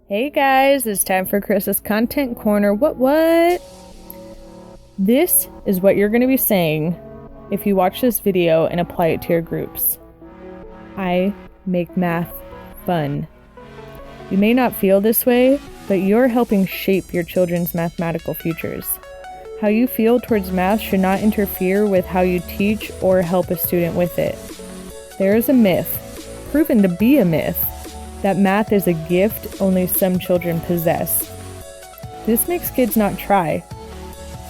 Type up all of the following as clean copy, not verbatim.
Hey guys, it's time for Carissa's Content Corner. What? This is what you're going to be saying if you watch this video and apply it to your groups. I make math fun. You may not feel this way, but you're helping shape your children's mathematical futures. How you feel towards math should not interfere with how you teach or help a student with it. There is a myth, proven to be a myth, that math is a gift only some children possess. This makes kids not try.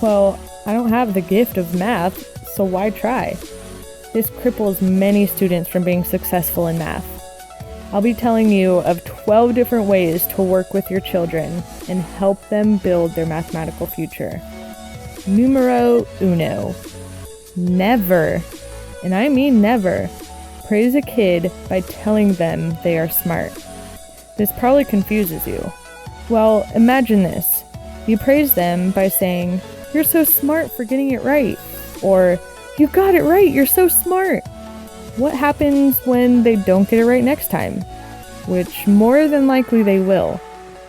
Well, I don't have the gift of math, so why try? This cripples many students from being successful in math. I'll be telling you of 12 different ways to work with your children and help them build their mathematical future. Numero uno. Never, and I mean never, praise a kid by telling them they are smart. This probably confuses you. Well, imagine this. You praise them by saying, "You're so smart for getting it right," or "You got it right, you're so smart." What happens when they don't get it right next time? Which more than likely they will.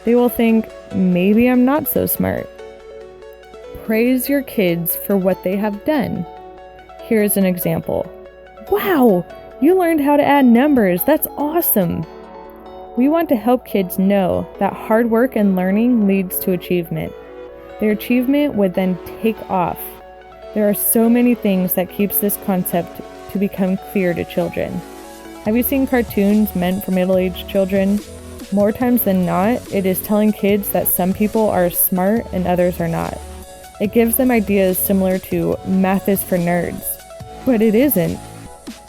They will think, maybe I'm not so smart. Praise your kids for what they have done. Here's an example. "Wow! You learned how to add numbers. That's awesome." We want to help kids know that hard work and learning leads to achievement. Their achievement would then take off. There are so many things that keeps this concept to become clear to children. Have you seen cartoons meant for middle-aged children? More times than not, it is telling kids that some people are smart and others are not. It gives them ideas similar to math is for nerds, but it isn't.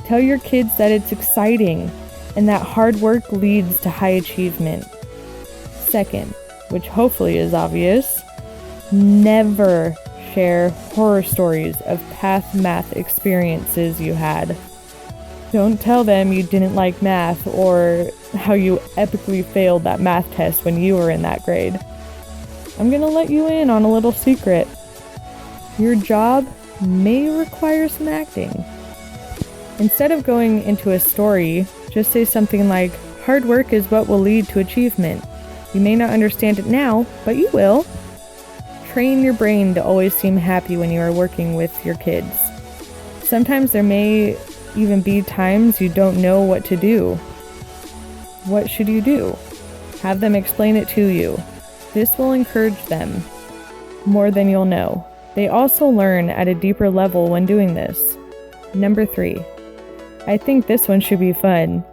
Tell your kids that it's exciting and that hard work leads to high achievement. Second, which hopefully is obvious, never share horror stories of past math experiences you had. Don't tell them you didn't like math or how you epically failed that math test when you were in that grade. I'm gonna let you in on a little secret. Your job may require some acting. Instead of going into a story, just say something like, "Hard work is what will lead to achievement. You may not understand it now, but you will." Train your brain to always seem happy when you are working with your kids. Sometimes there may even be times you don't know what to do. What should you do? Have them explain it to you. This will encourage them more than you'll know. They also learn at a deeper level when doing this. Number 3. I think this one should be fun.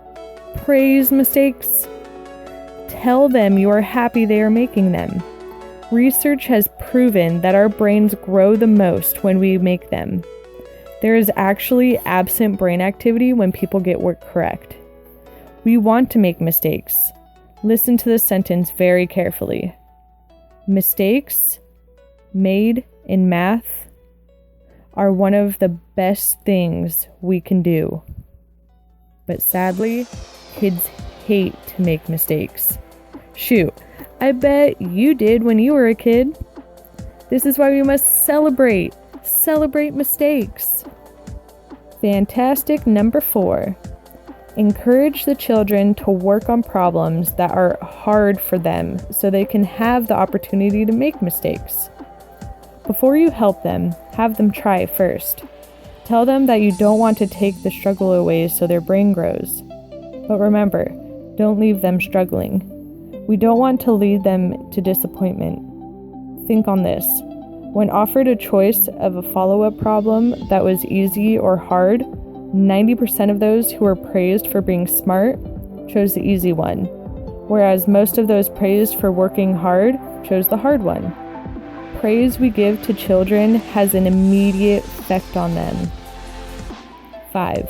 Praise mistakes. Tell them you are happy they are making them. Research has proven that our brains grow the most when we make them. There is actually absent brain activity when people get work correct. We want to make mistakes. Listen to this sentence very carefully. Mistakes made in math are one of the best things we can do. But sadly, kids hate to make mistakes. Shoot, I bet you did when you were a kid. This is why we must celebrate mistakes. Fantastic number 4. Encourage the children to work on problems that are hard for them so they can have the opportunity to make mistakes. Before you help them, have them try first. Tell them that you don't want to take the struggle away so their brain grows. But remember, don't leave them struggling. We don't want to lead them to disappointment. Think on this. When offered a choice of a follow-up problem that was easy or hard, 90% of those who were praised for being smart chose the easy one, whereas most of those praised for working hard chose the hard one. Praise we give to children has an immediate effect on them. 5.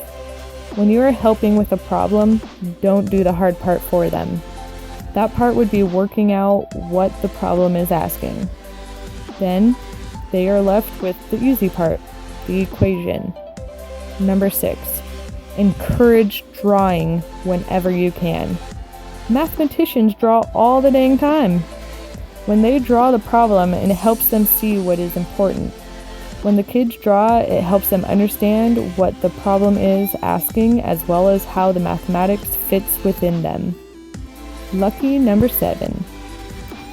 When you are helping with a problem, don't do the hard part for them. That part would be working out what the problem is asking. Then, they are left with the easy part, the equation. Number 6. Encourage drawing whenever you can. Mathematicians draw all the dang time. When they draw the problem, it helps them see what is important. When the kids draw, it helps them understand what the problem is asking as well as how the mathematics fits within them. Lucky number 7.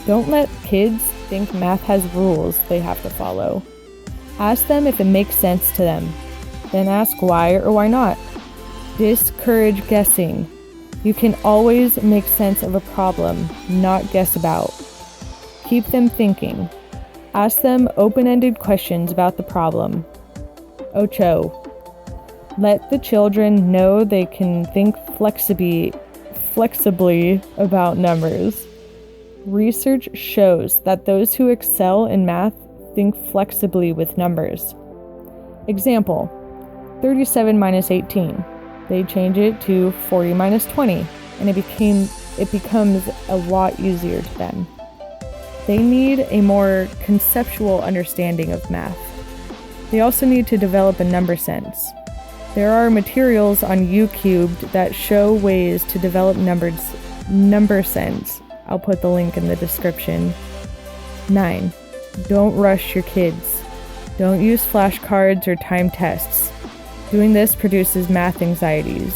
Don't let kids think math has rules they have to follow. Ask them if it makes sense to them. Then ask why or why not. Discourage guessing. You can always make sense of a problem, not guess about. Keep them thinking. Ask them open-ended questions about the problem. 8. Let the children know they can think flexibly about numbers. Research shows that those who excel in math think flexibly with numbers. Example, 37 minus 18. They change it to 40 minus 20, and it becomes a lot easier to them. They need a more conceptual understanding of math. They also need to develop a number sense. There are materials on YouTube that show ways to develop number sense. I'll put the link in the description. 9. Don't rush your kids. Don't use flashcards or time tests. Doing this produces math anxieties.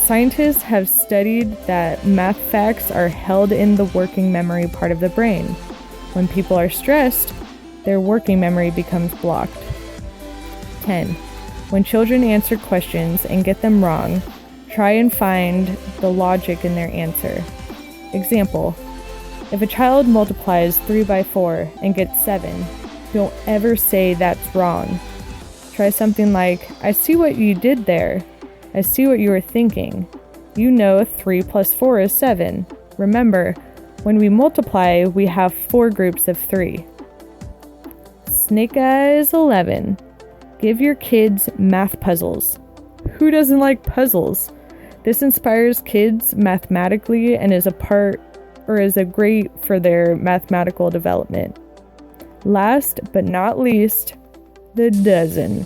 Scientists have studied that math facts are held in the working memory part of the brain. When people are stressed, their working memory becomes blocked. 10. When children answer questions and get them wrong, try and find the logic in their answer. Example, if a child multiplies 3 by 4 and gets 7, don't ever say that's wrong. Try something like, I see what you did there. I see what you were thinking. You know 3 plus 4 is 7. Remember, when we multiply, we have 4 groups of 3. Snake Eyes 11. Give your kids math puzzles. Who doesn't like puzzles? This inspires kids mathematically and is a great for their mathematical development. Last but not least, the dozen.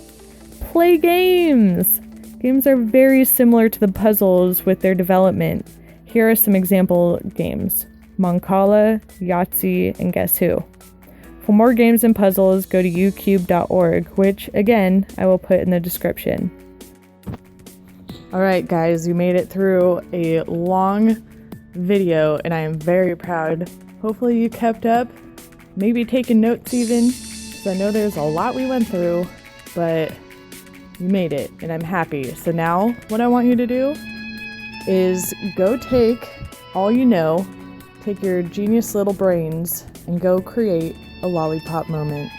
Play games! Games are very similar to the puzzles with their development. Here are some example games: Mancala, Yahtzee, and Guess Who. For more games and puzzles, go to ucube.org, which, again, I will put in the description. Alright guys, you made it through a long video, and I am very proud. Hopefully you kept up, maybe taking notes even, because I know there's a lot we went through, but you made it, and I'm happy. So now, what I want you to do is go take all you know, take your genius little brains, and go create a lollipop moment.